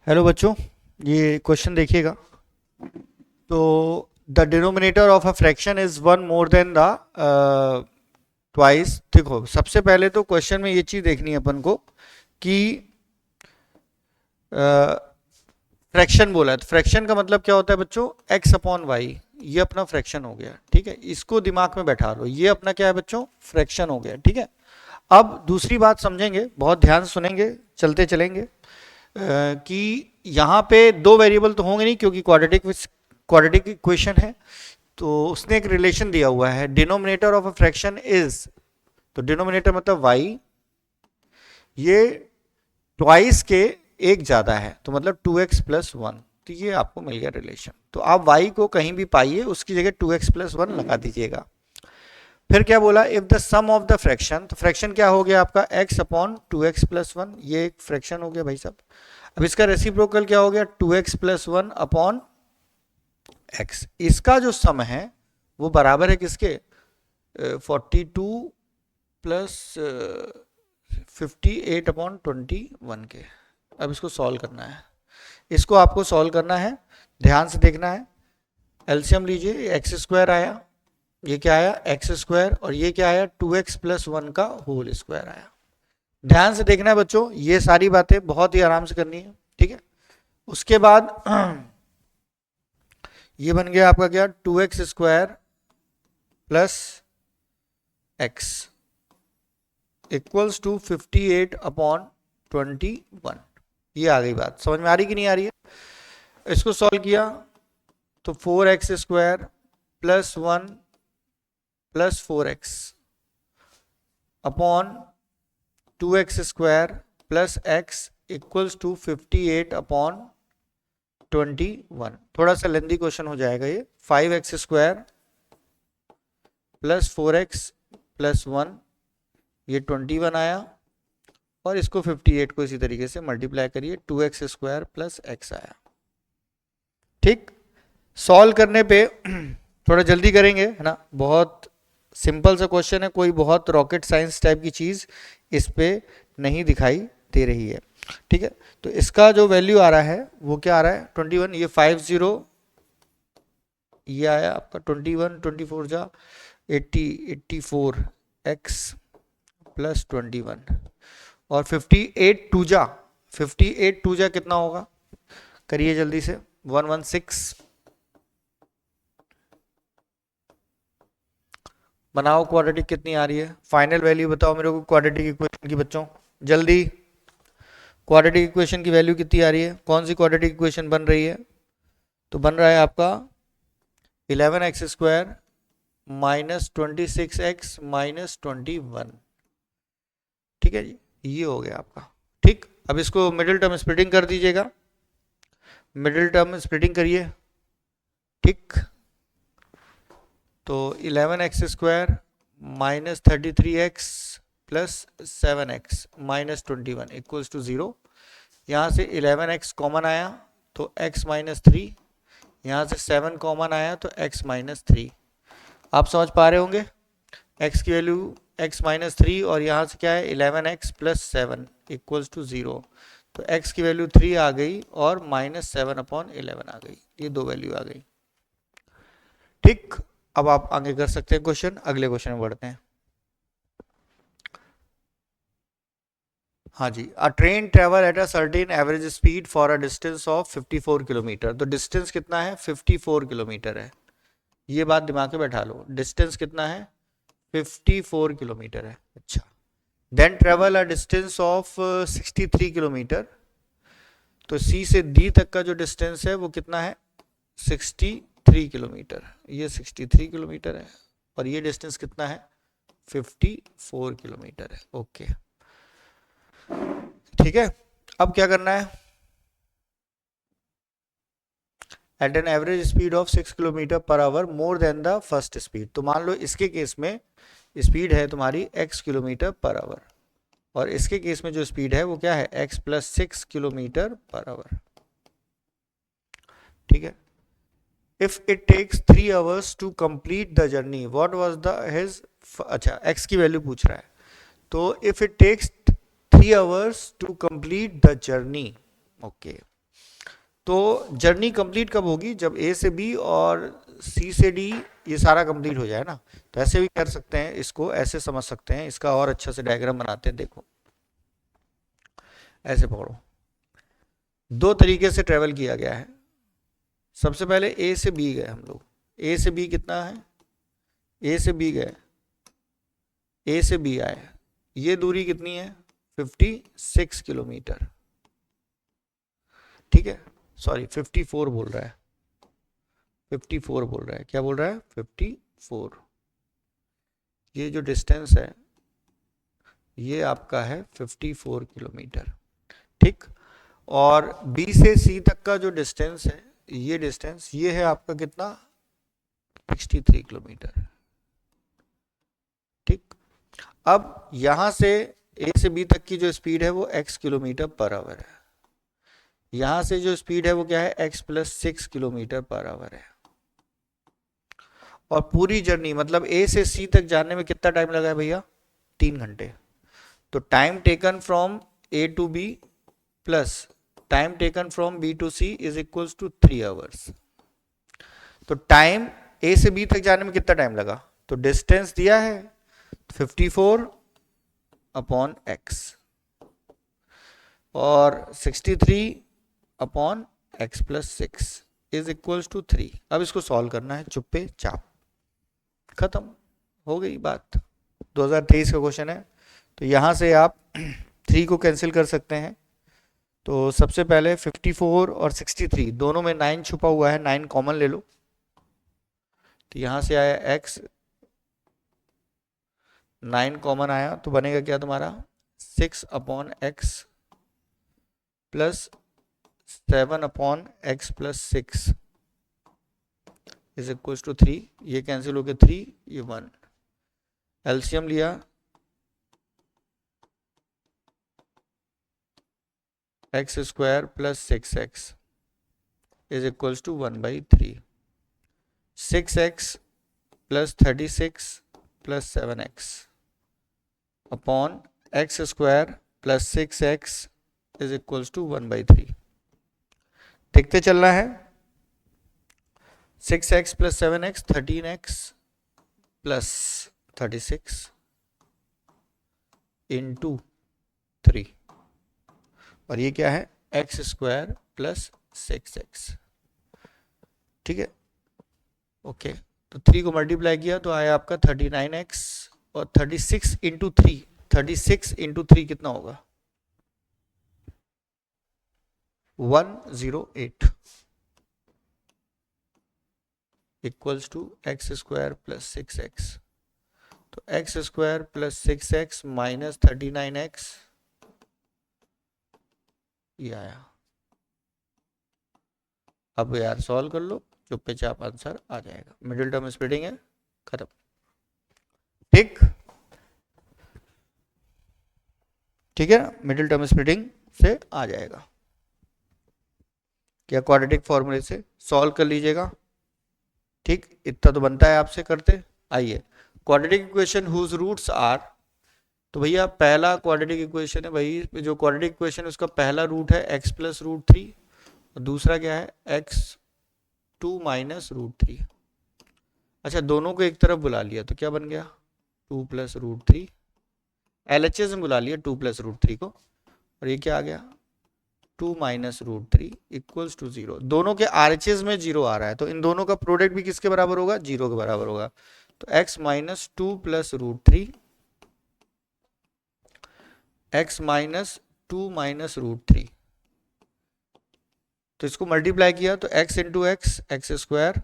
Hello बच्चों, ये question देखिएगा। तो the denominator of a fraction is one more than the twice. देखो, सबसे पहले तो क्वेश्चन में ये चीज देखनी है अपन को कि फ्रैक्शन बोला है। तो फ्रैक्शन का मतलब क्या होता है बच्चों? X upon y. ये अपना फ्रैक्शन हो गया, ठीक है। इसको दिमाग में बैठा लो, ये अपना क्या है बच्चों? फ्रैक्शन हो गया, ठीक है। अब दूसरी बात समझेंगे, बहुत ध्यान से सुनेंगे, चलते चलेंगे। कि यहाँ पे दो वेरिएबल तो होंगे नहीं, क्योंकि क्वाड्रेटिक इक्वेशन है। तो उसने एक रिलेशन दिया हुआ है, denominator of a fraction is, तो डिनोमिनेटर मतलब वाई, ये ट्वाइस के एक ज्यादा है, तो मतलब 2x+1। तो ये आपको मिल गया रिलेशन। तो आप y को कहीं भी पाइए, उसकी जगह 2x+1 लगा दीजिएगा। फिर क्या बोला? If the sum of the fraction, तो फ्रैक्शन क्या हो गया आपका? x upon 2x+1। ये एक फ्रैक्शन हो गया भाई साहब। अब इसका रेसिप्रोकल क्या हो गया? 2x+1 upon x। इसका जो सम है वो बराबर है किसके? 42 प्लस 58 अपॉन 21 के। अब इसको सॉल्व करना है, इसको आपको सॉल्व करना है, ध्यान से देखना है। एलसीएम लीजिए, एक्स स्क्वायर आया, ये क्या आया? एक्स स्क्वायर, और ये क्या आया? 2x+1 का होल स्क्वायर आया। ध्यान से देखना है बच्चों, ये सारी बातें बहुत ही आराम से करनी है, ठीक है। उसके बाद ये बन गया आपका क्या? 2x² plus x equals to 58 upon 21। ये आ गई बात, समझ में आ रही कि नहीं आ रही है? इसको सॉल्व किया तो 4x² plus 1 plus 4x upon 2x² plus x equals to 58 upon 21। थोड़ा सा लेंदी क्वेश्चन हो जाएगा ये। 5x² प्लस 4x प्लस 1, ये 21 आया, और इसको 58 को इसी तरीके से मल्टीप्लाई करिए, 2x² प्लस x आया। ठीक, सॉल्व करने पे थोड़ा जल्दी करेंगे, है ना। बहुत सिंपल सा क्वेश्चन है, कोई बहुत रॉकेट साइंस टाइप की चीज इस पे नहीं दिखाई दे रही है, ठीक है। तो इसका जो वैल्यू आ रहा है वो क्या आ रहा है? 21। ये 50, ये आया आपका 21, 24 जा 80, 84 x प्लस 21, और 58 टू जा कितना होगा? करिए जल्दी से, 116। बनाओ, क्वाड्रेटिक कितनी आ रही है? फाइनल वैल्यू बताओ मेरे को क्वाड्रेटिक इक्वेशन की बच्चों, जल्दी। क्वाड्रेटिक इक्वेशन की वैल्यू कितनी आ रही है? कौन सी क्वाड्रेटिक इक्वेशन बन रही है? तो बन रहा है आपका 11x² माइनस 26x माइनस 21, ठीक है जी। ये हो गया आपका, ठीक। अब इसको मिडिल टर्म स्प्लिटिंग कर दीजिएगा, मिडिल टर्म स्प्लिटिंग करिए, ठीक। तो 11x² minus 33x plus 7x minus 21 equals to 0। यहाँ से 11x कॉमन आया तो x माइनस 3, यहाँ से 7 कॉमन आया तो x माइनस 3। आप समझ पा रहे होंगे, x की वैल्यू x माइनस 3, और यहाँ से क्या है? 11x plus 7 equals to 0। तो x की वैल्यू 3 आ गई, और माइनस 7 अपॉन 11 आ गई। ये दो वैल्यू आ गई, ठीक। अब आप आगे कर सकते हैं क्वेश्चन, अगले क्वेश्चन में बढ़ते हैं। हाँ जी, a train travel at a certain average speed for a distance of 54 kilometre. तो डिस्टेंस कितना है? 54 किलोमीटर है। ये बात दिमाग में बैठा लो, डिस्टेंस कितना है? 54 किलोमीटर है, अच्छा। Then travel a distance of 63 kilometre. तो सी से डी तक का जो डिस्टेंस है वो कितना है? 63 किलोमीटर। ये 63 किलोमीटर है, और ये डिस्टेंस कितना है? 54 किलोमीटर है, ओके, ठीक है। अब क्या करना है? At an average speed of 6 kilometre per hour more than the first speed. तो मान लो इसके केस में स्पीड है तुम्हारी x किलोमीटर पर आवर, और इसके केस में जो स्पीड है वो क्या है? x plus 6 kilometre per hour, ठीक है। If it takes 3 hours to complete the journey, what was the his, अच्छा x की वैल्यू पूछ रहा है। तो if it takes 3 hours to complete the journey, okay, तो जर्नी कंप्लीट कब होगी? जब ए से बी और सी से डी ये सारा कंप्लीट हो जाए ना। तो ऐसे भी कर सकते हैं, इसको ऐसे समझ सकते हैं, इसका और अच्छा से डायग्राम बनाते हैं। देखो ऐसे पकड़ो, दो तरीके से ट्रेवल किया गया है। सबसे पहले ए से बी गए हम लोग। ए से बी कितना है? ए से बी गए, ए से बी आए, ये दूरी कितनी है? 56 किलोमीटर। ठीक है, सॉरी 54 बोल रहा है, 54 बोल रहा है। क्या बोल रहा है? 54। ये जो डिस्टेंस है ये आपका है 54 किलोमीटर। ठीक, और बी से सी तक का जो डिस्टेंस है, ये डिस्टेंस ये है आपका कितना? 63 किलोमीटर। ठीक, अब यहां से ए से बी तक की जो स्पीड है वो x किलोमीटर पर आवर है। यहां से जो स्पीड है वो क्या है? x plus 6 kilometre per our है। और पूरी जर्नी मतलब ए से सी तक जाने में कितना टाइम लगा है भैया? 3 घंटे। तो time taken from A to B plus time taken from B to C is equals to 3 hours. तो टाइम ए से बी तक जाने में कितना टाइम लगा? तो डिस्टेंस दिया है 54 अपॉन x और 63 upon x plus 6 is equals to 3। अब इसको सॉल्व करना है चुप्पे चाप, खत्म हो गई बात। 2023 का क्वेश्चन है, तो यहां से आप 3 को कैंसिल कर सकते हैं। तो सबसे पहले 54 और 63 दोनों में 9 छुपा हुआ है, 9 कॉमन ले लो। तो यहां से आया x, 9 कॉमन आया तो बनेगा क्या तुम्हारा? 6 upon x plus 7 upon x plus 6 is equal to 3। ये कैंसिल हो गया 3, ये 1। एलसीएम लिया, x square plus 6x is equal to 1/3। 6x plus 36 plus 7x upon x square plus 6x is equal to 1/3। देखते चलना है। 6x plus 7x 13x plus 36 into 3, और ये क्या है? X square plus 6x। ठीक है, ओके। तो 3 को मल्टीप्लाई किया तो आया आपका 39x और 36 इंटू 3, 36 इंटू 3 कितना होगा? 108 equals to x square plus 6x। तो X square plus 6x minus 39x ये आया। अब यार सॉल्व कर लो, चुप्पे चाप आंसर आ जाएगा। मिडिल टर्म स्प्लिटिंग है, खत्म। ठीक, ठीक है, मिडिल टर्म स्प्लिटिंग से आ जाएगा। क्या क्वाड्रेटिक फॉर्मूले से सॉल्व कर लीजिएगा। ठीक, इतना तो बनता है आपसे करते। आइए, quadratic equation whose roots are. तो भैया पहला क्वाड्रेटिक इक्वेशन है भाई, जो क्वाड्रेटिक इक्वेशन उसका पहला रूट है x प्लस रूट 3 और दूसरा क्या है? x2 minus root 3। अच्छा, दोनों को एक तरफ बुला लिया तो क्या बन गया? 2 प्लस रूट 3। LHS में बुला लिया 2 प्लस रूट 3 को, और ये क्या आ गया? 2 माइनस रूट 3 इक्वल्स टू 0। दोनों के RHS में 0 आ रहा है, तो इन दोनों का प्रोडक्ट भी किसके बराबर होगा? 0 के बराबर होगा। तो x minus 2 plus root 3, x minus 2 minus root 3। तो इसको मल्टीप्लाई किया तो x into x, x square,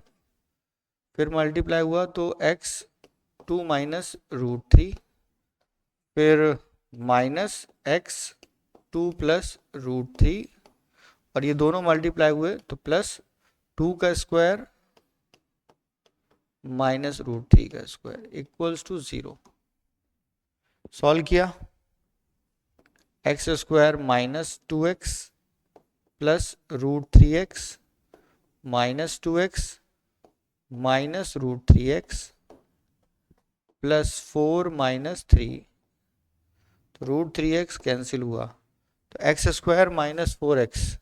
फिर मल्टीप्लाई हुआ तो x 2 माइनस रूट 3, फिर माइनस x 2 प्लस रूट 3, और ये दोनों मल्टीप्लाई हुए तो प्लस 2 का स्क्वायर माइनस रूट 3 का स्क्वायर इक्वल्स टू 0। सॉल्व किया, X square minus 2x plus root 3x minus 2x minus root 3x plus 4 minus 3, तो रूट 3x कैंसिल हुआ तो X square minus 4x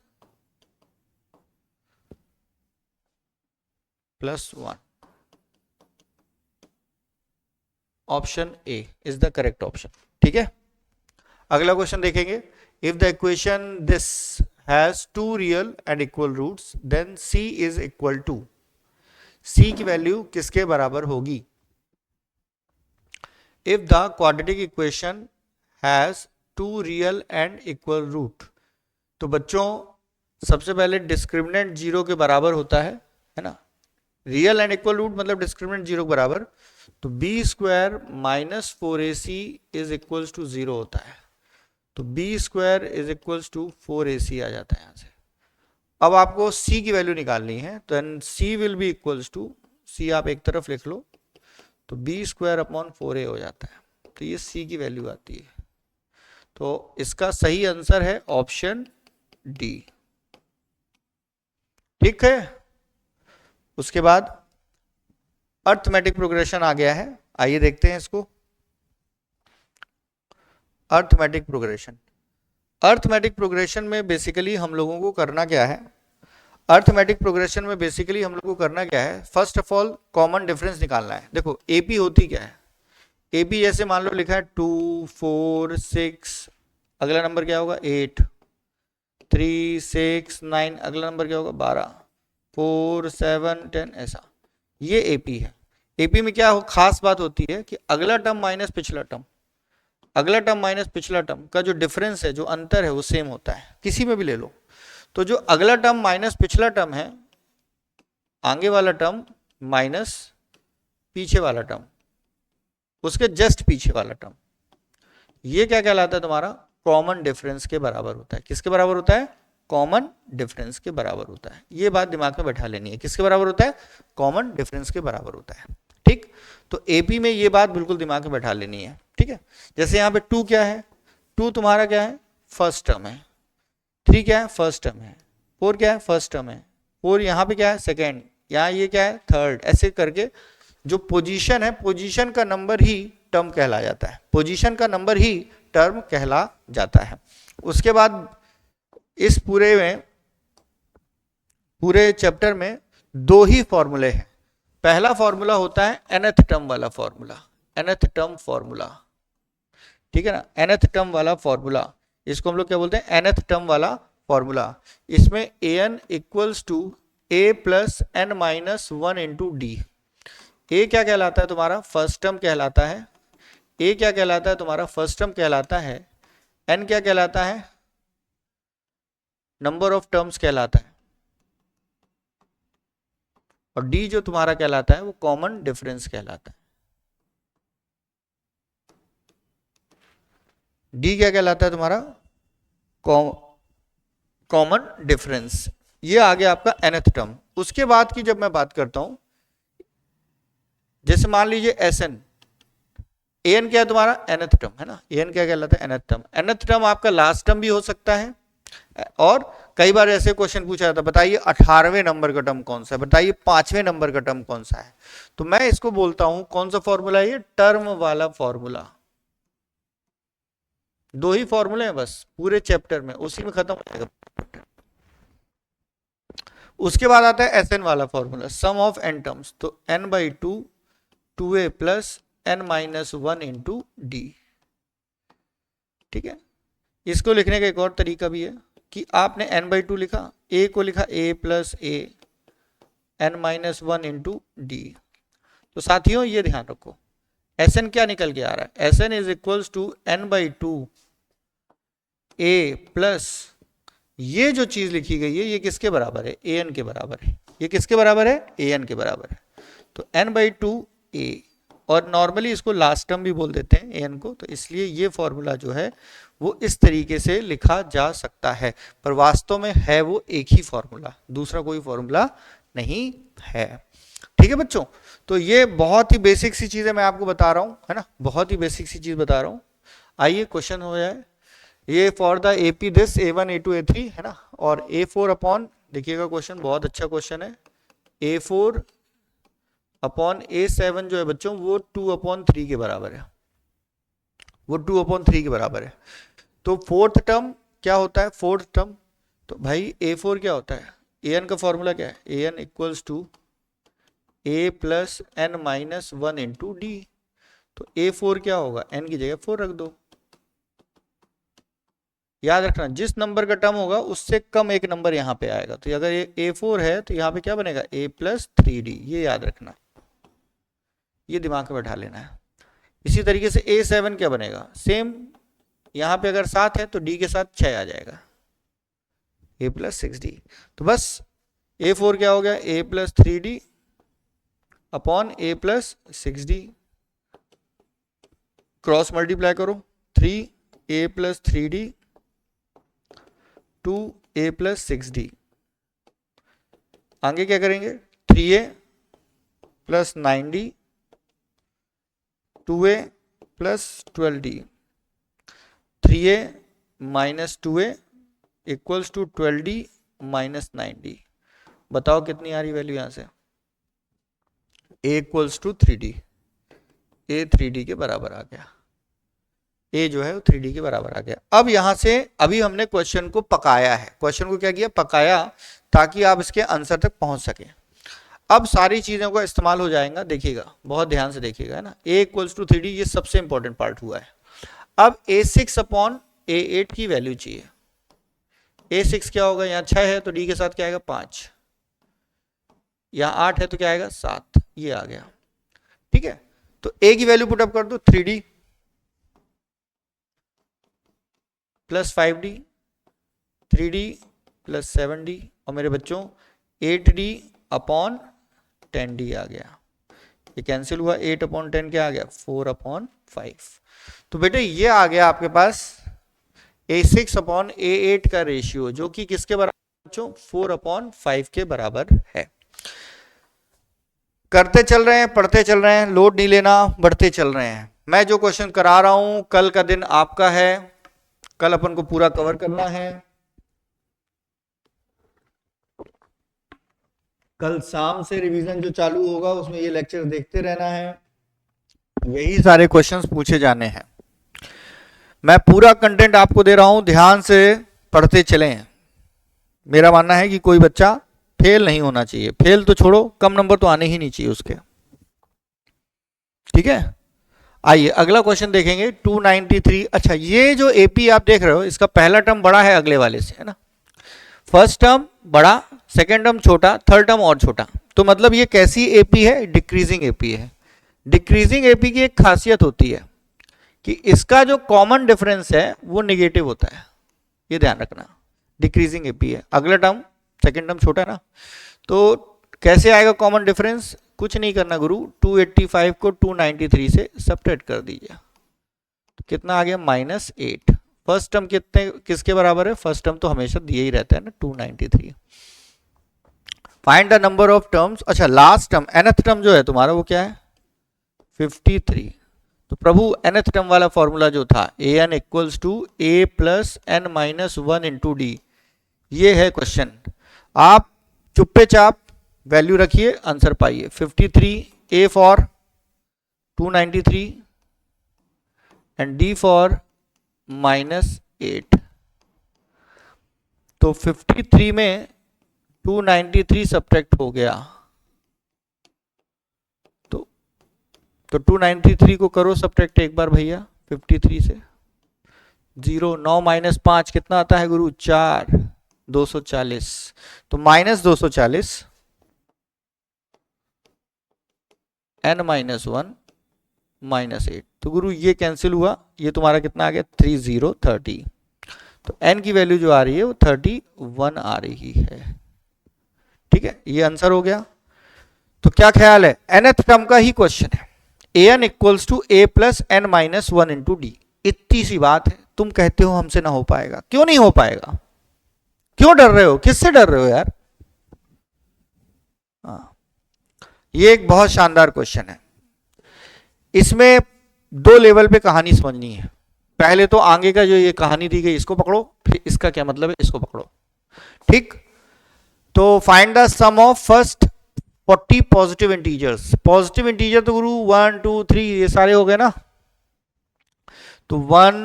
+1। Option A is the correct option. ठीक है, अगला question देखेंगे। If the equation this has two real and equal roots then C is equal to, C की value किसके बराबर होगी? If the quadratic equation has two real and equal root, तो बच्चों सबसे पहले डिस्क्रिमिनेंट 0 के बराबर होता है ना। रियल एंड इक्वल रूट मतलब डिस्क्रिमिनेंट 0 के बराबर, तो b square minus 4ac is equals to 0 होता है, तो b square is equals to 4ac आ जाता है यहां से। अब आपको c की वैल्यू निकालनी है, तो n c will be equals to, c आप एक तरफ लिख लो, तो बी स्क्वायर अपॉन 4a हो जाता है, तो ये c की वैल्यू आती है। तो इसका सही आंसर है ऑप्शन डी। ठीक है, उसके बाद अर्थमेटिक प्रोग्रेशन आ गया है, आइए देखते हैं इसको। अर्थमेटिक प्रोग्रेशन, अर्थमेटिक प्रोग्रेशन में बेसिकली हम लोगों को करना क्या है? अर्थमेटिक प्रोग्रेशन में बेसिकली हम लोगों को करना क्या है? First of all common difference निकालना है। देखो एपी होती क्या है? एपी जैसे मान लो लिखा है 2 4 6, अगला नंबर क्या होगा 8, 3 6 9, अगला नंबर क्या होगा 12, 4 7 10, ऐसा। ये एपी है। एपी में क्या हो खास बात होती है कि अगला टर्म माइनस पिछला टर्म, अगला टर्म माइनस पिछला टर्म का जो डिफरेंस है, जो अंतर है, वो सेम होता है, किसी में भी ले लो। तो जो अगला टर्म माइनस पिछला टर्म है, आगे वाला टर्म माइनस पीछे वाला टर्म, उसके जस्ट पीछे वाला टर्म, ये क्या कहलाता है तुम्हारा? कॉमन डिफरेंस के बराबर होता है। किसके बराबर होता है? कॉमन डिफरेंस के बराबर होता है। ये बात दिमाग में बैठा लेनी है, किसके बराबर होता है? कॉमन डिफरेंस के बराबर होता है। ठीक, तो एपी में ये बात बिल्कुल दिमाग में बैठा लेनी है। ठीक है, जैसे यहाँ पे 2 क्या है? 2 तुम्हारा क्या है? फर्स्ट टर्म है। 3 क्या है? फर्स्ट टर्म है। 4 क्या है? फर्स्ट टर्म है। 4 यहाँ पे क्या है? सेकेंड। यहाँ ये क्या है? थर्ड। ऐसे करके जो पोजीशन है, पोजीशन का नंबर ही टर्म कहला जाता है, पोजीशन का नंबर ही टर्म कहला जाता है। उसके बाद इस पूरे चैप्टर में 2 ही फॉर्मूले हैं। पहला फॉर्मूला होता है nth टर्म वाला फॉर्मूला, nth टर्म फॉर्मूला। ठीक है ना, nth टर्म वाला फॉर्मूला, इसको हम लोग क्या बोलते हैं? nth टर्म वाला फॉर्मूला। इसमें an equals to a plus n minus 1 into D. A क्या कहलाता है तुम्हारा? फर्स्ट टर्म कहलाता है। ए क्या कहलाता है तुम्हारा? फर्स्ट टर्म कहलाता है। एन क्या कहलाता है? नंबर ऑफ टर्म्स कहलाता है। और डी जो तुम्हारा कहलाता है वो कॉमन डिफरेंस कहलाता है। डी क्या कहलाता है तुम्हारा? Common difference. ये आ गया आपका nth टर्म। उसके बाद की जब मैं बात करता हूं, जैसे मान लीजिए एसएन, एन क्या है तुम्हारा? nth टर्म है ना। एन क्या कहलाता है? nth term. nth टर्म आपका लास्ट टर्म भी हो सकता है, और कई बार ऐसे क्वेश्चन पूछा जाता है, बताइए 18वें नंबर का टर्म कौन सा है, बताइए 5वें नंबर का टर्म कौन सा है। तो मैं इसको बोलता हूं कौन सा फॉर्मूला है? ये टर्म वाला फॉर्मूला। 2 ही फॉर्मूले हैं बस पूरे चैप्टर में, उसी में खत्म हो जाएगा। उसके बाद आता है एस एन वाला formula, sum of n terms. तो n/2 2a plus n minus 1 into d. ठीक है, इसको लिखने का एक और तरीका भी है कि आपने n/2 लिखा, a को लिखा a plus a n minus 1 into D. तो साथियों ये ध्यान रखो, Sn क्या निकल के आ रहा है? Sn is equals to n/2 a plus, ये जो चीज लिखी गई है ये किसके बराबर है? an के बराबर है। ये किसके बराबर है? an के बराबर है। तो n/2 a, और नॉर्मली इसको लास्ट टर्म भी बोल देते हैं an को, तो इसलिए ये फॉर्मूला जो है वो इस तरीके से लिखा जा सकता है, पर वास्तव में है वो एक ही फॉर्मूला, दूसरा कोई फॉर्मूला नहीं है। ठीक है बच्चों, तो ये बहुत ही बेसिक सी चीजें मैं आपको बता रहा हूं, है ना, बहुत ही बेसिक सी चीज बता रहा हूं। आइए क्वेश्चन हो जाए। ये for the AP this A1 A2 A3 है ना, और A4 अपॉन, देखिएगा क्वेश्चन बहुत अच्छा क्वेश्चन है, A4 अपॉन A7 जो है बच्चों वो 2/3 के बराबर है, वो 2/3 के बराबर है। तो फोर्थ टर्म क्या होता है? फोर्थ टर्म, तो भाई A4 क्या होता है? an का फॉर्मूला क्या है? an equals to a plus n minus 1 into D. तो a4 क्या होगा, n की जगह 4 रख दो। याद रखना जिस नंबर का टर्म होगा उससे कम एक नंबर यहाँ पे आएगा। तो अगर ये a4 है तो यहाँ पे क्या बनेगा, a प्लस 3d। ये याद रखना, ये दिमाग में बैठा लेना है। इसी तरीके से a7 क्या बनेगा, सेम, यहाँ पे अगर 7 है तो d के साथ 6 आ जाएगा, a प्लस 6d। तो बस a4 क्या हो गया, a plus 3d upon a plus 6d। Cross multiply करो, 3a plus 3d to a plus 6d। आगे क्या करेंगे, 3a plus 9d 2a plus 12d। 3a minus 2a equals to 12d minus 9d। बताओ कितनी आ रही वैल्यू यहां से, a equals to 3d। a 3d के बराबर आ गया, a जो है वो 3d के बराबर आ गया। अब यहां से अभी हमने क्वेश्चन को पकाया है, क्वेश्चन को क्या किया, पकाया, ताकि आप इसके आंसर तक पहुंच सके। अब सारी चीजों का इस्तेमाल हो जाएगा, देखिएगा बहुत ध्यान से देखिएगा, है ना। a इक्वल्स टू 3d, ये सबसे इंपॉर्टेंट पार्ट हुआ है। अब a6 अपॉन a8 की वैल्यू चाहिए। a6 क्या होगा, यहाँ 6 है तो d के साथ क्या आएगा 5, यहाँ 8 है तो क्या आएगा 7, ये आ गया। ठीक है, तो a की वैल्यू पुटअप कर दो, 3d plus 5d, 3d plus 7d, और मेरे बच्चों 8d अपॉन 10d आ गया। ये कैंसिल हुआ, 8 अपॉन 10 क्या आ गया, 4 अपॉन 5। तो बेटे ये आ गया आपके पास a6 अपॉन a8 का रेशियो, जो कि किसके बराबर बच्चों, 4 अपॉन 5 के बराबर है। करते चल रहे हैं, पढ़ते चल रहे हैं, लोड नहीं लेना, बढ़ते चल रहे हैं। मैं जो क्वेश्चन करा रहा हूं, कल का दिन आपका है, कल अपन को पूरा कवर करना है। कल शाम से रिवीजन जो चालू होगा उसमें ये लेक्चर देखते रहना है, यही सारे क्वेश्चंस पूछे जाने हैं। मैं पूरा कंटेंट आपको दे रहा हूं, ध्यान से पढ़ते चलें। मेरा मानना है कि कोई बच्चा फेल नहीं होना चाहिए, फेल तो छोड़ो, कम नंबर तो आने ही नहीं चाहिए उसके। ठीक है, आइए अगला क्वेश्चन देखेंगे 293। अच्छा, ये जो एपी आप देख रहे हो, इसका पहला टर्म बड़ा है अगले वाले से, है ना। फर्स्ट टर्म बड़ा, सेकेंड टर्म छोटा, थर्ड टर्म और छोटा। तो मतलब ये कैसी एपी है, डिक्रीजिंग एपी है। डिक्रीजिंग एपी की एक खासियत होती है कि इसका जो कॉमन डिफरेंस है वो नेगेटिव होता है, ये ध्यान रखना। डिक्रीजिंग एपी है, अगला टर्म सेकेंड टर्म छोटा है ना, तो कैसे आएगा कॉमन डिफरेंस, कुछ नहीं करना गुरु, 285 को 293 से सब्ट्रैक्ट कर दीजिए, तो कितना आ गया, -8। फर्स्ट टर्म कितने किसके बराबर है, फर्स्ट टर्म तो हमेशा दिए ही रहता है ना, 293। Find the number of terms. अच्छा, लास्ट टर्म nth टर्म जो है तुम्हारा वो क्या है, 53। तो प्रभु nth टर्म वाला फॉर्मूला जो था, an equals to a plus n minus 1 into D, ये है क्वेश्चन। आप चुप्पे चाप वैल्यू रखिए, आंसर पाइए। 53 a for 293 and d for -8। तो 53 में 293 सब्ट्रैक्ट हो गया, तो 293 को करो सब्ट्रैक्ट एक बार भैया 53 से। 0 9 माइनस 5 कितना आता है गुरु, 4, 240। तो -240 n माइनस 1 -8। तो गुरु ये कैंसिल हुआ, ये तुम्हारा कितना आ गया, 3030। तो n की वैल्यू जो आ रही है वो 31 आ रही है। ठीक है, ये आंसर हो गया। तो क्या ख्याल है, nth टर्म का ही क्वेश्चन है, an equals to a plus n minus 1 into d. इतनी सी बात है, तुम कहते हो हमसे ना हो पाएगा, क्यों नहीं हो पाएगा, क्यों डर रहे हो, किससे डर रहे हो यार। ये एक बहुत शानदार क्वेश्चन है, इसमें 2 लेवल पे कहानी समझनी है। पहले तो आगे का जो ये कहानी दी गई इसको पकड़ो, फिर इसका क्या मतलब है इसको पकड़ो। ठीक, तो find the sum of first 40 positive integers. Positive integer तो गुरु 1 2 3 ये सारे हो गए ना, तो 1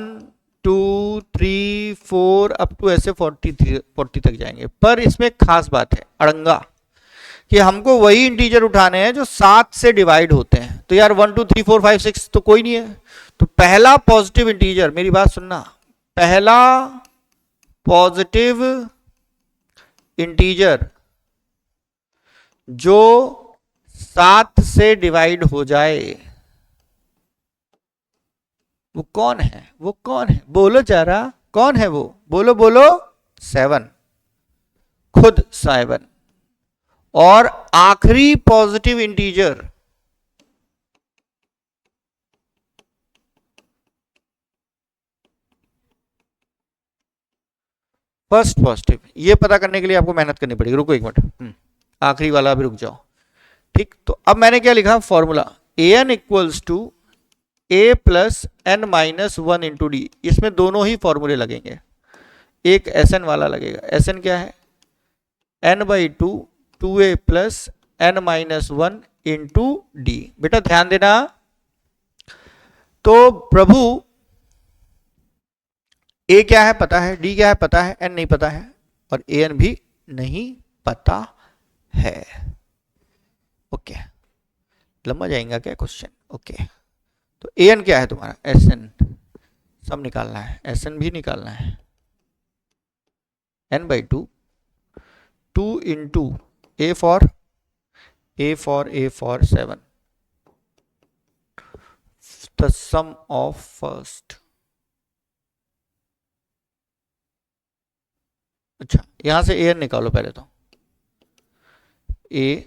2 3 4 अप टू ऐसे 40 तक जाएंगे। पर इसमें खास बात है, अड़ंगा, कि हमको वही इंटीजर उठाने हैं जो 7 से डिवाइड होते हैं। तो यार 1 2 3 4 5 6 तो कोई नहीं है, तो पहला पॉजिटिव इंटीजर, मेरी बात सुनना, पहला पॉजिटिव इंटीजर जो 7 से डिवाइड हो जाए वो कौन है? वो कौन है? बोलो जरा, कौन है वो? बोलो बोलो। 7, खुद 7। और आखिरी पॉजिटिव इंटीजर फर्स्ट पॉजिटिव, ये पता करने के लिए आपको मेहनत करनी पड़ेगी। रुको एक मिनट, आखिरी वाला अभी रुक जाओ। ठीक, तो अब मैंने क्या लिखा formula, an equals to a plus n minus 1 into d. इसमें दोनों ही फॉर्मूले लगेंगे, एक Sn वाला लगेगा। Sn क्या है? n by two 2a plus n minus 1 into d. बेटा ध्यान देना, तो प्रभु a क्या है पता है, d क्या है पता है, n नहीं पता है, और an भी नहीं पता है। ओके, लंबा जाएगा क्या क्वेश्चन? ओके, तो an क्या है तुम्हारा? Sn, सब निकालना है, Sn भी निकालना है। n by to 2 into a for 7, the sum of first। अच्छा, यहां से an निकालो पहले। तो a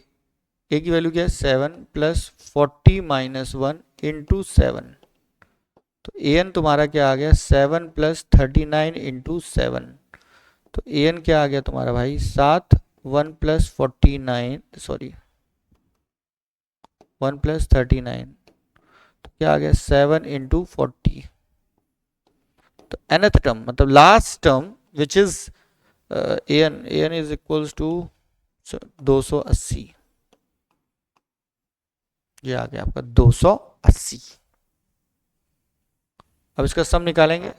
की वैल्यू क्या है? 7 प्लस 40 माइनस 1 इंटू 7। तो an तुम्हारा क्या आ गया? 7 प्लस 39 इंटू 7। तो an क्या आ गया तुम्हारा भाई? 7, 1 प्लस 49, सॉरी 1 प्लस 39, तो क्या आ गया? 7 इंटू 40। तो nth टर्म मतलब last term which is an is equals to 280। ये आ गया आपका 280। अब इसका सम निकालेंगे।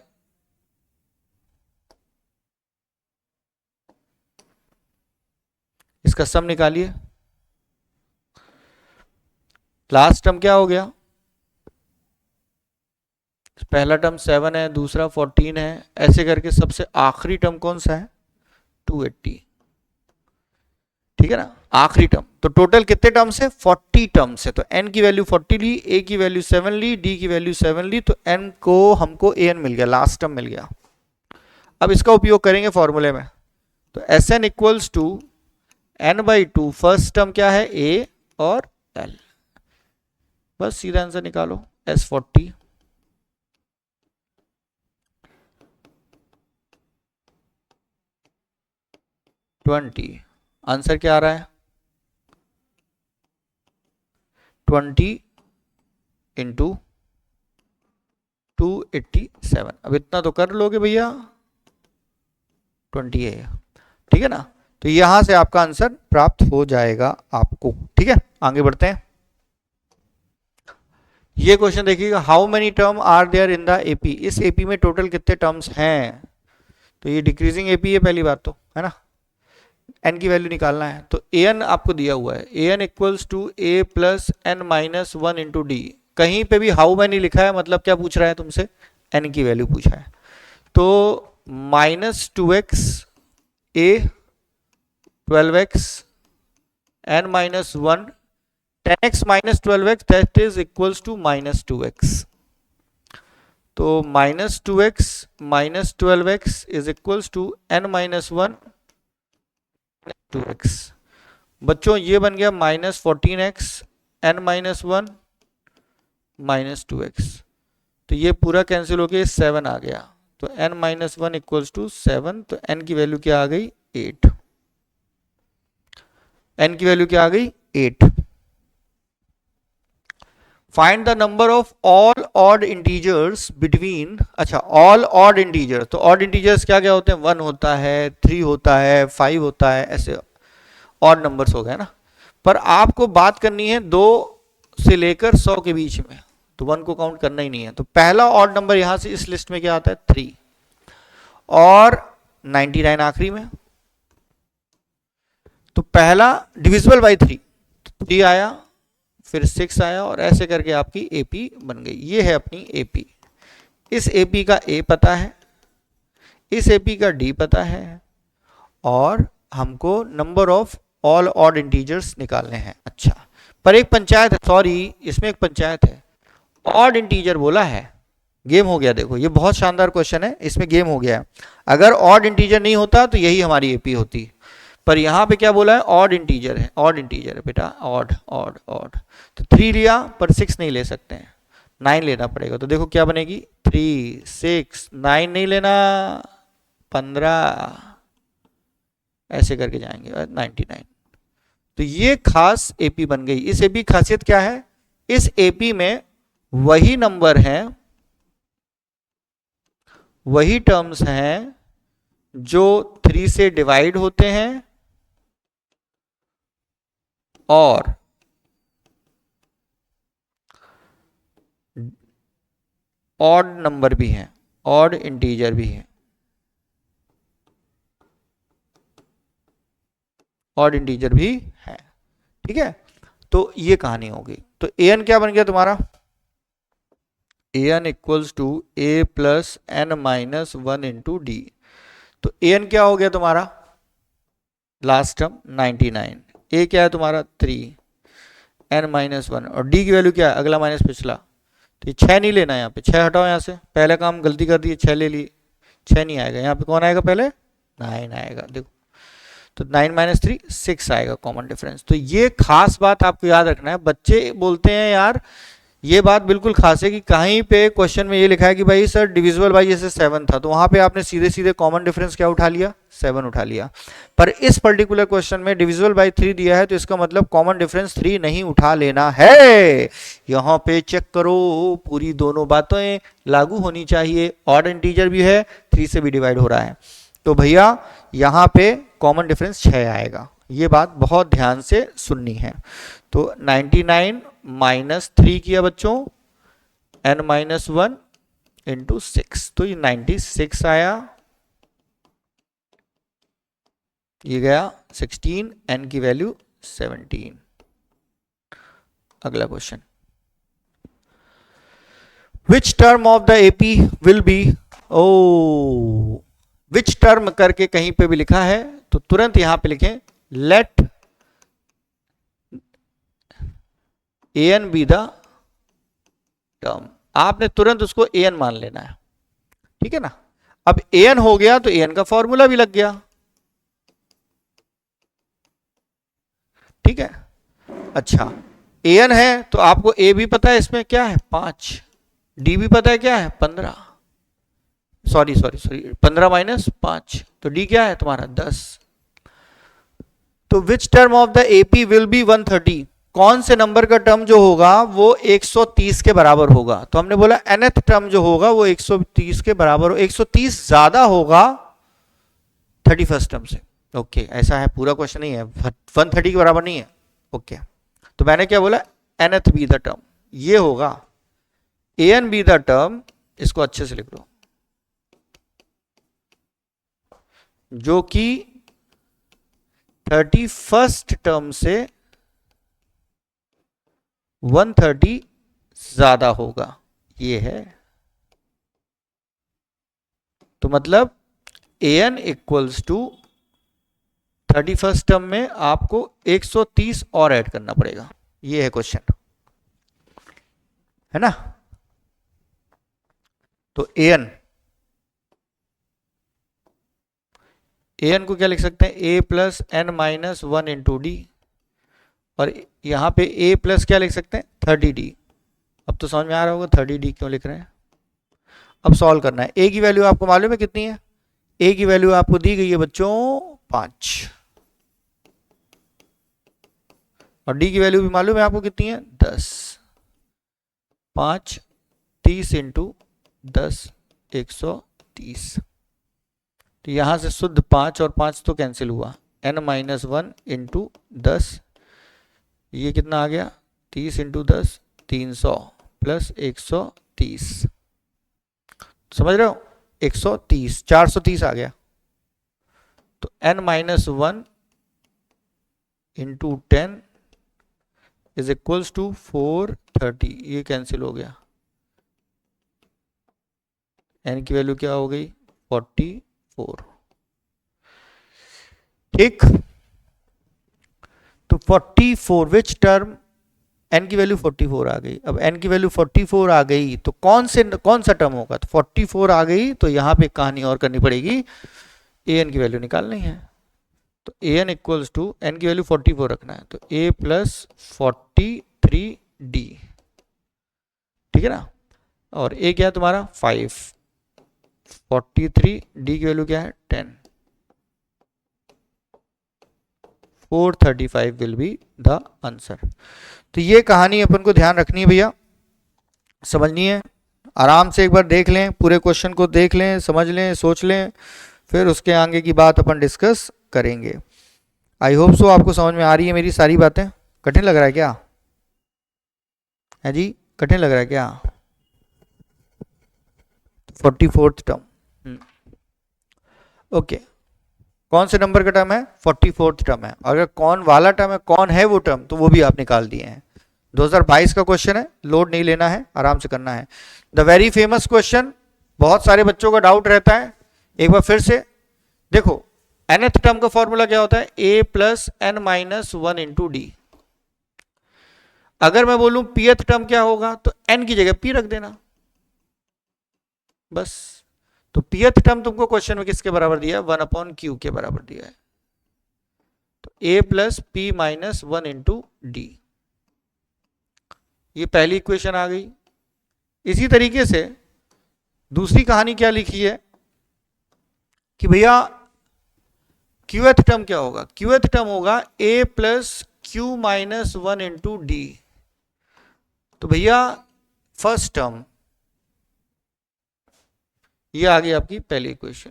इसका सम निकालिए। लास्ट टर्म क्या हो गया? पहला टर्म 7 है, दूसरा 14 है, ऐसे करके सबसे आखिरी टर्म कौन सा है? 280। ठीक है ना, आखिरी टर्म। तो टोटल कितने टर्म्स है? 40 टर्म्स है। तो n की वैल्यू 40 ली, a की वैल्यू 7 ली, d की वैल्यू 7 ली, तो n को हमको an मिल गया, लास्ट टर्म मिल गया। अब इसका उपयोग करेंगे फॉर्मूले में। तो Sn equals to n by two, first term क्या है? a और l। बस सीधा आंसर निकालो, S40 20। आंसर क्या आ रहा है? 20 इंटू 287। अब इतना तो कर लोगे भैया, 20 है, ठीक है ना। तो यहां से आपका आंसर प्राप्त हो जाएगा आपको। ठीक है, आगे बढ़ते हैं। ये क्वेश्चन देखिएगा, how many term are there in the AP. इस एपी में टोटल कितने टर्म्स हैं? तो ये डिक्रीजिंग एपी है पहली बात तो, है ना। n की वैल्यू निकालना है, तो an आपको दिया हुआ है, an equals to a plus n minus 1 into d. कहीं पे भी हाउ मैनी लिखा है मतलब क्या पूछ रहा है तुमसे? n की वैल्यू पूछा है। तो minus 2x a 12x n minus 1 10x minus 12x that is equals to minus 2x। तो minus 2x minus 12x is equals to n minus 1 2x। बच्चों ये बन गया minus 14x n minus 1 minus 2x। तो ये पूरा cancel हो गया, 7 आ गया। तो n माइनस 1 इक्वल्स टू 7। तो n की वैल्यू क्या आ गई? 8। n की वैल्यू क्या आ गई? 8। Find the number of all odd integers between. अच्छा, ऑल ऑड इंटीजर, तो ऑड इंटीजर्स क्या क्या होते हैं? 1 होता है, 3 होता है, 5 होता है, ऐसे ऑड नंबर्स हो गए ना। पर आपको बात करनी है 2 से लेकर 100 के बीच में, तो 1 को काउंट करना ही नहीं है। तो पहला ऑड नंबर यहां से इस लिस्ट में क्या आता है? 3 और 99 आखिरी में। तो पहला डिविजिबल बाई 3, 3 आया, फिर 6 आया, और ऐसे करके आपकी एपी बन गई। ये है अपनी एपी। इस एपी का ए पता है, इस एपी का डी पता है, और हमको number of all odd integers निकालने हैं। अच्छा, पर एक पंचायत है, सॉरी इसमें एक पंचायत है, ऑड इंटीजर बोला है, गेम हो गया। देखो ये बहुत शानदार क्वेश्चन है, इसमें गेम हो गया है। अगर ऑड इंटीजर नहीं होता तो यही हमारी एपी होती, पर यहां पे क्या बोला है, ऑड इंटीजर है, ऑड इंटीजर है बेटा, ऑड ऑड ऑड। तो 3 लिया, पर 6 नहीं ले सकते हैं, 9 लेना पड़ेगा। तो देखो क्या बनेगी, 3 6 9 नहीं लेना, 15, ऐसे करके जाएंगे 99। तो ये खास एपी बन गई। इस एपी की खासियत क्या है, इस एपी में वही नंबर हैं, वही टर्म्स हैं जो 3 से डिवाइड होते हैं और ऑड नंबर भी हैं, ऑड इंटीजर भी है, ऑड इंटीजर भी है। ठीक है, तो ये कहानी होगी। तो an क्या बन गया तुम्हारा, an equals to a plus n minus 1 into D. तो an क्या हो गया तुम्हारा, लास्ट टर्म 99, a क्या है तुम्हारा 3, n माइनस 1, और d की वैल्यू क्या है, अगला माइनस पिछला। तो ये 6 नहीं लेना है, यहाँ पे 6 हटाओ, यहाँ से पहले काम गलती कर दी, 6 ले लिए, 6 नहीं आएगा, यहाँ पे कौन आएगा पहले, 9 आएगा। देखो तो 9 माइनस 3 6 आएगा कॉमन डिफरेंस। तो ये खास बात आपको याद रखना है। बच्चे बोलते हैं यार ये बात बिल्कुल खास है कि कहीं पे क्वेश्चन में ये लिखा है कि भाई सर डिविजिबल बाई जैसे 7 था, तो वहां पे आपने सीधे सीधे कॉमन डिफरेंस क्या उठा लिया, 7 उठा लिया। पर इस पर्टिकुलर क्वेश्चन में डिविजिबल बाई 3 दिया है, तो इसका मतलब कॉमन डिफरेंस 3 नहीं उठा लेना है। यहाँ पे चेक करो, पूरी दोनों बातें लागू होनी चाहिए। ऑड इंटीजर भी है, 3 से भी डिवाइड हो रहा है, तो भैया यहाँ पे कॉमन डिफरेंस 6 आएगा। ये बात बहुत ध्यान से सुननी है। तो 99 माइनस 3 किया बच्चों, n माइनस 1 इंटू 6, तो ये 96 आया, ये गया 16, n की वैल्यू 17। अगला question, which term of the AP will be, ओ विच टर्म करके कहीं पे भी लिखा है तो तुरंत यहां पे लिखें let an be the term. आपने तुरंत उसको an मान लेना है, ठीक है ना। अब an हो गया तो an का फॉर्मूला भी लग गया, ठीक है। अच्छा an है तो आपको a भी पता है, इसमें क्या है 5, d भी पता है क्या है 15, सॉरी 15 माइनस 5, तो d क्या है तुम्हारा 10। तो विच term of the AP will B 130, कौन से नंबर का टर्म जो होगा वो 130 के बराबर होगा। तो हमने बोला nth टर्म जो होगा वो 130 के बराबर हो, 130 ज्यादा होगा 31st टर्म से। ओके ऐसा है, पूरा क्वेश्चन नहीं है, 130 के बराबर नहीं है। ओके तो मैंने क्या बोला, nth बी द टर्म ये होगा, an बी द टर्म, इसको अच्छे से लिख लो, जो कि 31st टर्म से 130 ज्यादा होगा, ये है। तो मतलब an equals to 31st term में आपको 130 और ऐड करना पड़ेगा, ये है क्वेश्चन, है ना। तो an को क्या लिख सकते हैं, a plus n minus 1 into D, और यहां पे a प्लस क्या लिख सकते हैं 30d। अब तो समझ में आ रहा होगा 30d क्यों लिख रहे हैं। अब सॉल्व करना है, a की वैल्यू आपको मालूम है कितनी है, a की वैल्यू आपको दी गई है बच्चों 5, और d की वैल्यू भी मालूम है आपको कितनी है 10, 5 30 इंटू 10 130। तो यहां से शुद्ध 5 और 5 तो कैंसिल हुआ, n माइनस 1 इंटू 10, ये कितना आ गया 30 इंटू 10 300 प्लस 130, समझ रहे हो 130 430 आ गया। तो n minus 1 into 10 is equals to 430, ये कैंसिल हो गया, n की वैल्यू क्या हो गई 44। ठीक, तो 44 विच टर्म, n की वैल्यू 44 आ गई। अब n की वैल्यू 44 आ गई तो कौन सा टर्म होगा, तो 44 आ गई तो यहां पे कहानी और करनी पड़ेगी, an की वैल्यू निकालनी है। तो an इक्वल्स टू, n की वैल्यू 44 रखना है, तो a प्लस 43d, ठीक है ना, और a क्या है तुम्हारा 5, 43, d की वैल्यू क्या है 10, 435 विल बी द आंसर। तो ये कहानी अपन को ध्यान रखनी है भैया, समझनी है, आराम से एक बार देख लें, पूरे क्वेश्चन को देख लें, समझ लें, सोच लें, फिर उसके आगे की बात अपन डिस्कस करेंगे। आई होप सो आपको समझ में आ रही है मेरी सारी बातें। कठिन लग रहा है क्या है जी, कठिन लग रहा है क्या? 44th टर्म, ओके, कौन से नंबर का टर्म है 44th टर्म है। अगर कौन वाला टर्म है, कौन है वो टर्म, तो वो भी आप निकाल दिए हैं। 2022 का क्वेश्चन है, लोड नहीं लेना है, आराम से करना है। द वेरी फेमस क्वेश्चन, बहुत सारे बच्चों का डाउट रहता है, एक बार फिर से देखो, nth टर्म का फॉर्मूला क्या होता है, a plus n minus 1 into d. अगर मैं बोलूं pth टर्म क्या होगा, तो n की जगह p रख देना बस। तो pth टर्म तुमको क्वेश्चन में किसके बराबर दिया है, 1/q के बराबर दिया है। तो a plus P minus 1 into D, ये पहली इक्वेशन आ गई। इसी तरीके से दूसरी कहानी क्या लिखी है कि भैया क्यूएथ टर्म क्या होगा, क्यूएथ टर्म होगा a plus Q minus 1 into D. तो भैया फर्स्ट टर्म, ये आ गई आपकी पहली इक्वेशन,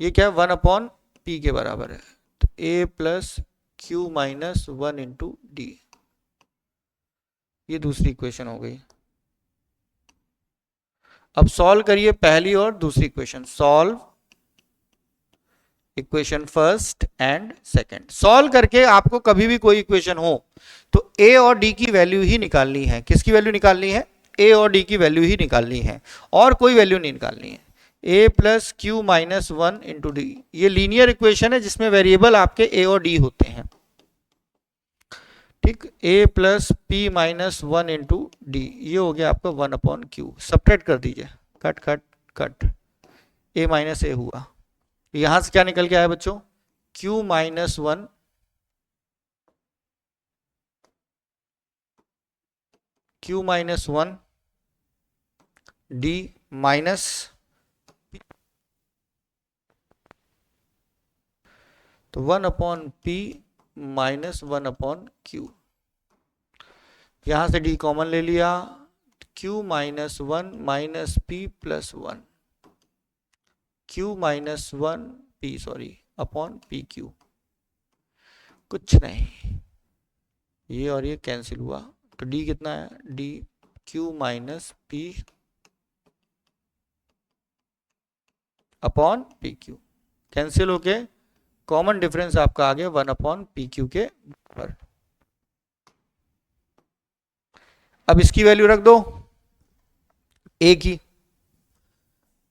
ये क्या है 1/p के बराबर है। तो a plus Q minus 1 into D, ये दूसरी इक्वेशन हो गई। अब सॉल्व करिए पहली और दूसरी equation, solve equation first and second. Solve करके आपको कभी भी कोई इक्वेशन हो तो a और d की वैल्यू ही निकालनी है। किसकी वैल्यू निकालनी है, a और d की वैल्यू ही निकालनी है, और कोई वैल्यू नहीं निकालनी है। a plus Q minus 1 into D, ये लीनियर इक्वेशन है जिसमें वेरिएबल आपके a और d होते हैं। ठीक, a plus P minus 1 into D, ये हो गया आपका 1/q। सब्ट्रैक्ट कर दीजिए, cut cut cut, a minus A हुआ, यहां से क्या निकल के आया बच्चों, q minus 1 q minus 1 D minus, तो 1/p माइनस 1/q, यहां से d कॉमन ले लिया, q minus 1 minus p plus 1, q minus 1 p sorry upon P Q, कुछ नहीं, ये और ये कैंसिल हुआ, तो d कितना है, d q minus p upon P Q, cancel होके कॉमन डिफरेंस आपका आ गया 1/pq के ऊपर। अब इसकी वैल्यू रख दो a की,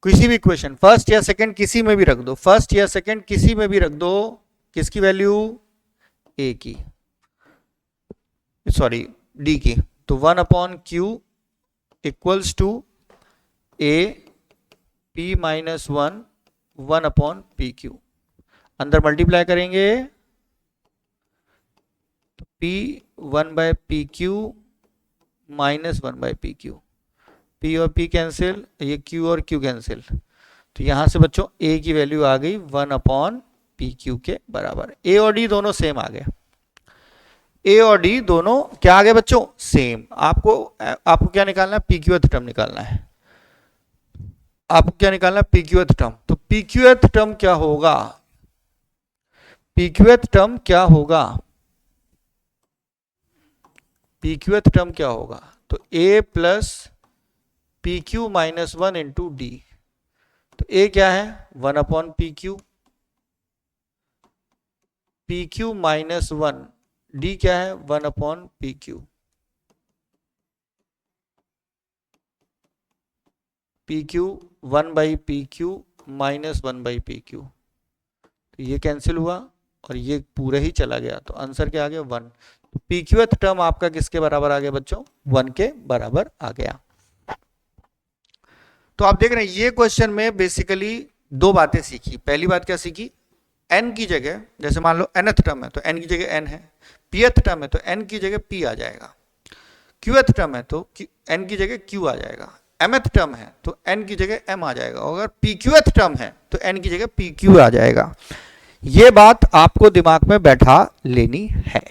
किसी भी इक्वेशन फर्स्ट या सेकंड किसी में भी रख दो, फर्स्ट या सेकंड किसी में भी रख दो, किसकी वैल्यू a की, सॉरी d की। तो 1/q equals to a p minus 1 1/pq, अंदर मल्टीप्लाई करेंगे तो p 1/pq minus 1/pq, p और p कैंसिल, ये q और q कैंसिल, तो यहां से बच्चों a की वैल्यू आ गई 1/pq के बराबर। a और d दोनों सेम आ गए, a और d दोनों क्या आ गए बच्चों, सेम। आपको क्या निकालना है, pqth टर्म निकालना है, आपको क्या निकालना है, pqth टर्म। तो pqth टर्म क्या होगा, pqth टर्म क्या होगा, pqth टर्म क्या होगा, तो a plus P Q minus 1 into D, तो a क्या है 1/pq, P Q minus one, D क्या है 1/PQ, PQ 1/PQ minus 1/PQ, तो ये कैंसिल हुआ और ये पूरा ही चला गया, तो आंसर क्या आ गया 1। तो PQth टर्म आपका किसके बराबर आ गया बच्चों, 1 के बराबर आ गया। तो आप देख रहे हैं ये क्वेश्चन में बेसिकली दो बातें सीखी। पहली बात क्या सीखी, n की जगह, जैसे मान लो nth टर्म है तो n की जगह n है, pth टर्म है तो n की जगह p आ जाएगा, qth टर्म है तो n की जगह q आ जाएगा, mth टर्म है तो n की जगह m आ जाएगा, और अगर pqth टर्म है तो n की जगह pq आ जाएगा। ये बात आपको दिमाग में बैठा लेनी है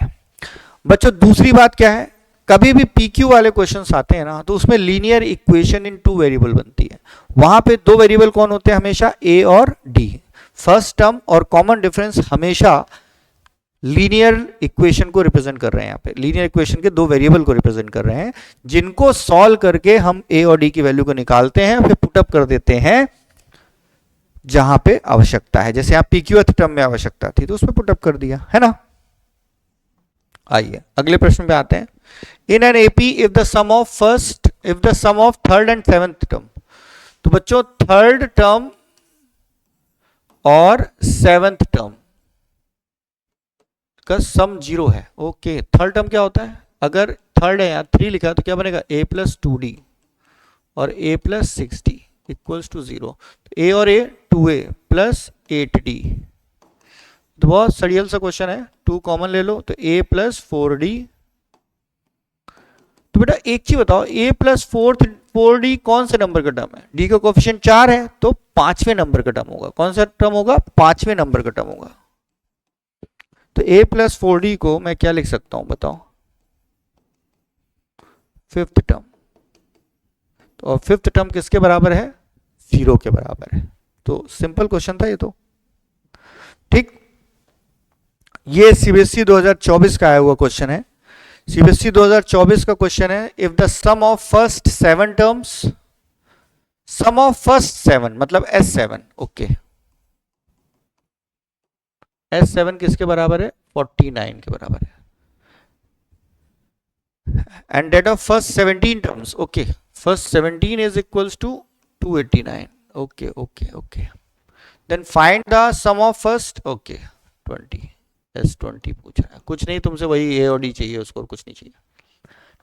बच्चों। दूसरी बात क्या है, कभी भी PQ वाले क्वेश्चंस आते हैं ना तो उसमें लीनियर इक्वेशन इन 2 वेरिएबल बनती है। वहां पे 2 वेरिएबल कौन होते हैं हमेशा, A और D। फर्स्ट टर्म और कॉमन डिफरेंस हमेशा लीनियर इक्वेशन को रिप्रेजेंट कर रहे हैं। यहाँ पे लीनियर इक्वेशन के 2 वेरिएबल को रिप्रेजेंट कर रहे हैं, जिनको सॉल्व करके हम A और D की वैल्यू को निकालते हैं, फिर पुटअप कर देते हैं जहां पे आवश्यकता है। जैसे यहाँ PQth टर्म में आवश्यकता थी तो उसमें पुटअप कर दिया, है ना। आइए अगले प्रश्न पे आते हैं। In an AP if the sum of third and seventh term, तो बच्चों थर्ड टर्म और सेवेंथ टर्म का सम 0 है। ओके, थर्ड टर्म क्या होता है, अगर थर्ड है यहाँ 3 लिखा है तो क्या बनेगा a प्लस 2d और a plus 6d equals to 0। a और a 2a प्लस 8d, तो बहुत सड़ियल सा क्वेश्चन है, 2 कॉमन ले लो तो a प्लस 4d। तो बेटा एक चीज बताओ, a प्लस 4d कौन से नंबर का टर्म है, d का कोफिशिएंट 4 है तो 5वें नंबर का टर्म होगा। कौन सा टर्म होगा, 5वें नंबर का टर्म होगा। तो a प्लस 4d को मैं क्या लिख सकता हूं बताओ, 5th टर्म। तो और 5th टर्म किसके बराबर है, 0 के बराबर है। तो सिंपल क्वेश्चन था ये तो, ठीक। ये सीबीएसई 2024 का आया हुआ क्वेश्चन है। सीबीएसई 2024 का क्वेश्चन है, if the sum of first 7 terms, sum of first 7 मतलब S7, ओके, S7 किसके बराबर है, 49 के बराबर है। And that of first 17 terms, okay, first 17 is equals to 289, okay okay okay. Then find the sum of first, okay 20, S20 पूछ रहा है, कुछ नहीं तुमसे, वही A और D चाहिए उसको, और कुछ नहीं चाहिए,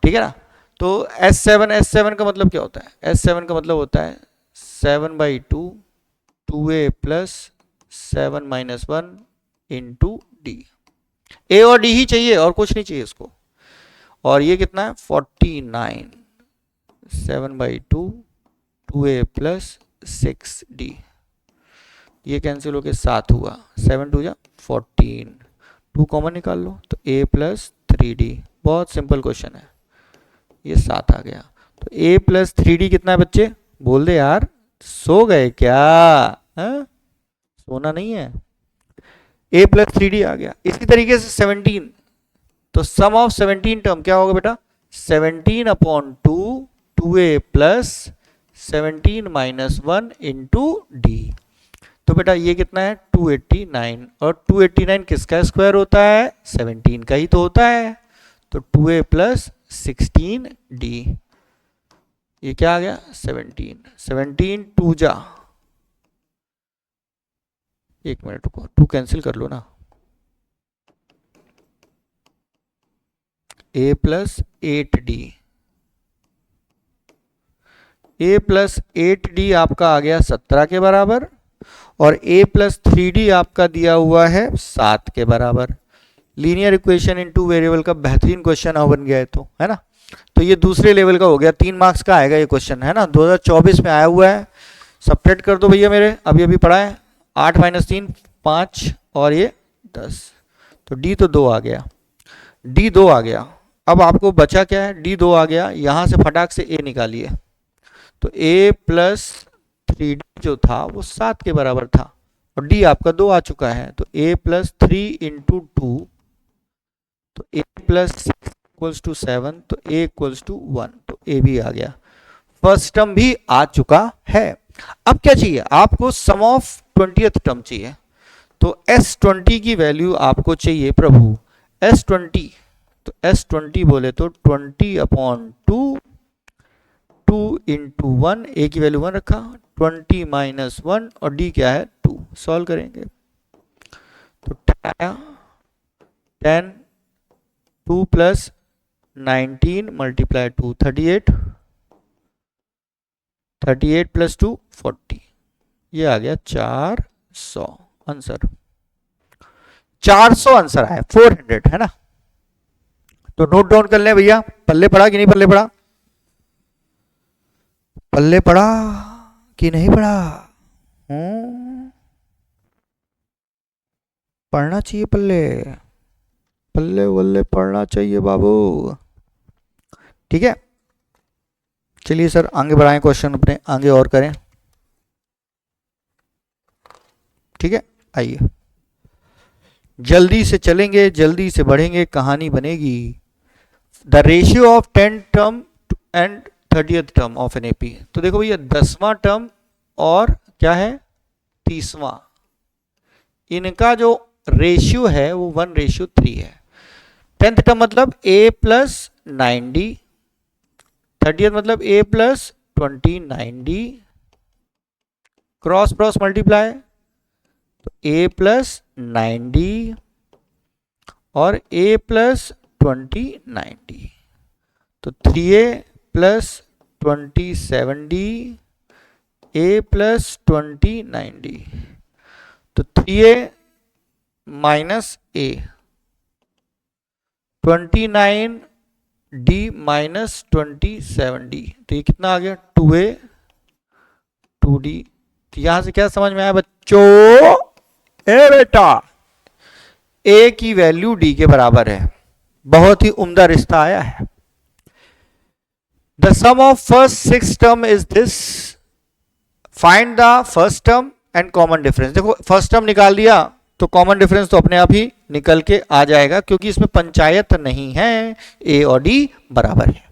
ठीक है ना। तो S7 का मतलब क्या होता है, S7 का मतलब होता है 7/2 2a plus 7 minus 1 into D। A और D ही चाहिए और कुछ नहीं चाहिए इसको। और ये कितना है 49, 7/2 2a प्लस 6d, ये कैंसिल होके 7 हुआ, 7 2 जा 14, 2 कॉमन निकाल लो तो a प्लस 3d। बहुत सिंपल क्वेश्चन है, ये 7 आ गया। तो a प्लस 3d कितना है बच्चे, बोल दे यार, सो गए क्या, है? सोना नहीं है। a प्लस 3d आ गया। इसी तरीके से 17, तो सम ऑफ 17 टर्म क्या होगा बेटा, 17/2 2a plus 17 minus 1 into D. तो बेटा ये कितना है 289, और 289 किसका स्क्वायर होता है, 17 का ही तो होता है। तो 2a प्लस 16d, ये क्या आ गया 17, 17 2 जा, एक मिनट रुको, 2 कैंसिल कर लो ना, a plus 8d, a plus 8d आपका आ गया 17 के बराबर, और a प्लस 3d आपका दिया हुआ है 7 के बराबर। लीनियर इक्वेशन इन 2 वेरिएबल का बेहतरीन क्वेश्चन बन गया है, तो है ना। तो ये दूसरे लेवल का हो गया, 3 मार्क्स का आएगा ये क्वेश्चन, है ना, 2024 में आया हुआ है। सब्ट्रैक्ट कर दो भैया मेरे, अभी अभी पढ़ा है, 8 माइनस 3 5 और ये 10, तो d तो 2 आ गया, d 2 आ गया। अब आपको बचा क्या है, d 2 आ गया, यहां से फटाक से a निकालिए। तो a प्लस 3d जो था वो 7 के बराबर था, और d आपका 2 आ चुका है। तो a प्लस 3 इंटू 2, तो a प्लस 6 इक्वल्स टू 7, तो a इक्वल्स टू 1, तो a भी आ गया, फर्स्ट टर्म भी आ चुका है। अब क्या चाहिए आपको, सम ऑफ 20th टर्म चाहिए। तो S20 की वैल्यू आपको चाहिए प्रभु S20, तो S20 बोले तो 20/2, 2 इंटू 1, ए की वैल्यू 1 रखा, 20 माइनस 1 और डी क्या है 2। सॉल्व करेंगे तो 10, 2 प्लस 19 मल्टीप्लाई 2 38, 38 प्लस 2 40, ये आ गया 400 आंसर। 400 आंसर आया, 400 है ना। तो नोट डाउन कर लें भैया, पल्ले पड़ा कि नहीं पल्ले पड़ा, पल्ले पड़ा कि नहीं पड़ा? पढ़ना चाहिए पल्ले, पल्ले वल्ले पढ़ना चाहिए बाबू। ठीक है, चलिए सर आगे बढ़ाएं, क्वेश्चन अपने आगे और करें। ठीक है, आइए जल्दी से चलेंगे, जल्दी से बढ़ेंगे, कहानी बनेगी। The ratio of 10 term and 30th term of an AP. तो देखो भैया 10वां टर्म और क्या है 30वां, इनका जो रेशियो है वो 1:3 है। 10th टर्म मतलब a प्लस 9d, 30th मतलब a plus 29d, cross cross multiply, तो a प्लस 9d और a प्लस 29d, तो 3a plus 27d, a plus 29d, तो 3a minus a, 29d minus 27d, तो ये कितना आ गया 2a 2d। तो यहां से क्या समझ में आया बच्चों? ए बेटा a की वैल्यू d के बराबर है, बहुत ही उम्दा रिश्ता आया है। The sum of first 6 term is this, find the first term and common difference. देखो फर्स्ट टर्म निकाल दिया तो कॉमन डिफरेंस तो अपने आप ही निकल के आ जाएगा, क्योंकि इसमें पंचायत नहीं है, a और d बराबर है।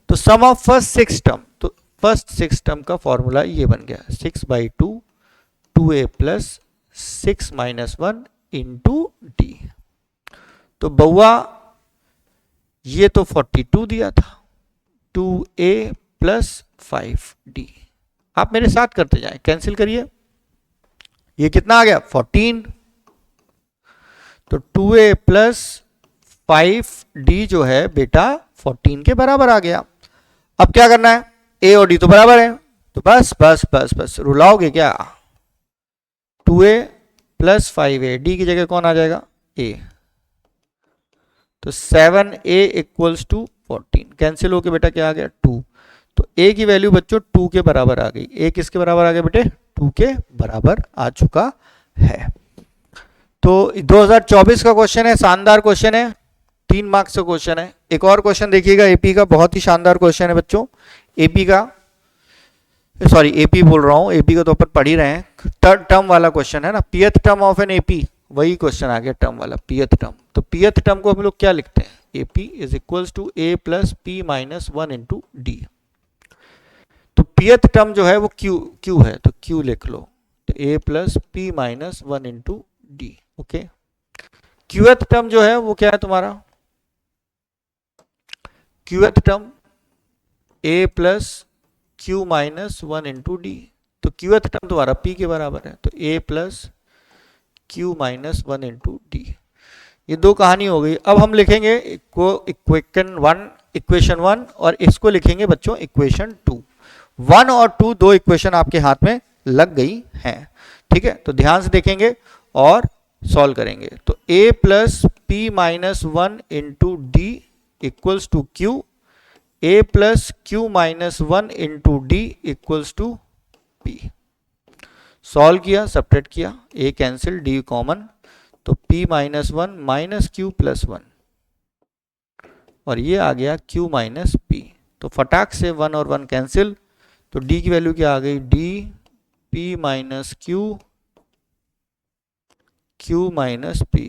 तो सम ऑफ फर्स्ट 6 टर्म, तो फर्स्ट 6 टर्म का फॉर्मूला ये बन गया 6/2 2a plus 6 minus 1 into D. तो बउआ ये तो 42 दिया था, 2a प्लस 5d। आप मेरे साथ करते जाएं, कैंसिल करिए, ये कितना आ गया 14, तो 2a प्लस 5d जो है बेटा 14 के बराबर आ गया। अब क्या करना है, a और d तो बराबर है, तो बस बस बस बस रुलाओगे क्या, 2a प्लस 5a, d की जगह कौन आ जाएगा a, तो 7a इक्वल्स टू 14, कैंसिल होके बेटा क्या आ गया 2। तो a की वैल्यू बच्चों 2 के बराबर आ गई, a किसके बराबर आ गया बेटे 2 के बराबर आ चुका है। तो 2024 का क्वेश्चन है, शानदार क्वेश्चन है, 3 मार्क्स का क्वेश्चन है। एक और क्वेश्चन देखिएगा एपी का, बहुत ही शानदार क्वेश्चन है बच्चों एपी का, सॉरी एपी बोल रहा हूं, एपी का तो अपन पढ़ ही रहे हैं, टर्म वाला क्वेश्चन है ना, पीएथ टर्म ऑफ एन एपी, वही क्वेश्चन आ गया टर्म वाला पीएथ टर्म। तो पीएथ टर्म को हम लोग क्या लिखते हैं, AP is equals to A plus P minus 1 into D. तो पीएथ टर्म जो है वो क्यू है, तो क्यू लिख लो, तो A plus P minus 1 into D. Okay, qth term जो है वो क्या है तुम्हारा, qth term A plus Q minus 1 into D. तो क्यूएथ टर्म तुम्हारा पी के बराबर है, तो A plus Q minus 1 into D. ये दो कहानी हो गई। अब हम लिखेंगे इक्वेशन 1 और इसको लिखेंगे बच्चों इक्वेशन 2। 1 और 2 दो इक्वेशन आपके हाथ में लग गई हैं, ठीक है। तो ध्यान से देखेंगे और सॉल्व करेंगे। तो a plus P minus 1 into D equals to Q, a plus Q minus 1 into D equals to p। Solve किया, सब्ट्रैक्ट किया, a कैंसिल, d कॉमन, तो p minus 1 minus Q plus 1 और ये आ गया q माइनस p। तो फटाक से 1 और 1 कैंसिल, तो d की वैल्यू क्या आ गई, d p minus Q, q minus p,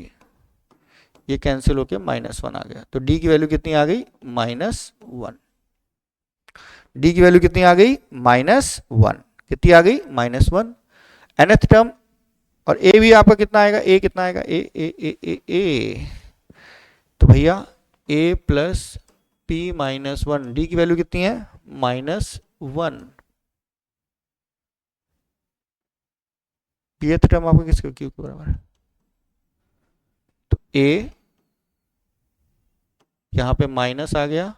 ये कैंसिल होके -1 आ गया। तो d की वैल्यू कितनी आ गई, -1। d की वैल्यू कितनी आ गई, -1। कितनी आ गई, -1। nth टर्म और ए भी आपका कितना आएगा, ए कितना आएगा, ए तो भैया A plus P minus one, D की वैल्यू कितनी है, -1। pth टर्म आपका किसके क्यू के बराबर है, तो ए यहां पे माइनस आ गया,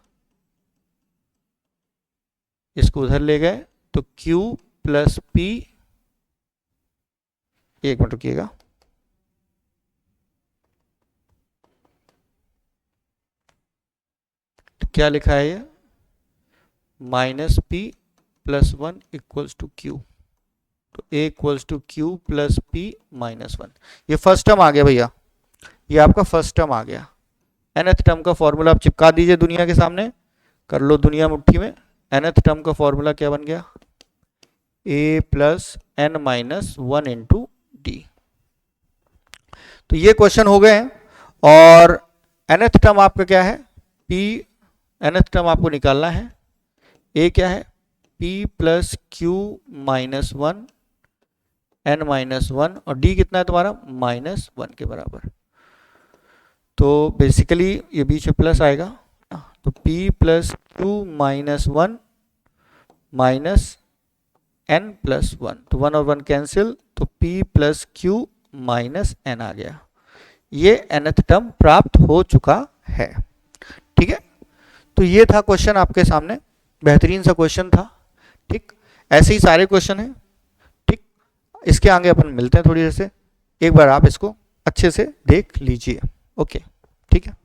इसको उधर ले गए तो Q प्लस P, एक मिनट रुकिएगा, तो क्या लिखा है ये, -P plus 1 equals to Q, तो A equals to Q plus P minus 1। ये फर्स्ट टर्म आ गया भैया, ये आपका फर्स्ट टर्म आ गया। nth टर्म का फॉर्मूला आप चिपका दीजिए दुनिया के सामने, कर लो दुनिया मुट्ठी में। nth टर्म का फॉर्मूला क्या बन गया, a plus n minus 1 into D. तो ये क्वेश्चन हो गए हैं। और nth टर्म आपका क्या है, p, nth टर्म आपको निकालना है, a क्या है, p plus Q minus 1 n minus 1, और d कितना है तुम्हारा, -1 के बराबर। तो बेसिकली ये बीच में प्लस आएगा, तो p plus Q minus 1 minus n plus 1, तो 1 और 1 कैंसिल, तो p plus Q minus n आ गया। ये nth टर्म प्राप्त हो चुका है। ठीक है, तो ये था क्वेश्चन आपके सामने, बेहतरीन सा क्वेश्चन था। ठीक, ऐसे ही सारे क्वेश्चन हैं। ठीक, इसके आगे अपन मिलते हैं थोड़ी देर से, एक बार आप इसको अच्छे से देख लीजिए। ओके, ठीक है।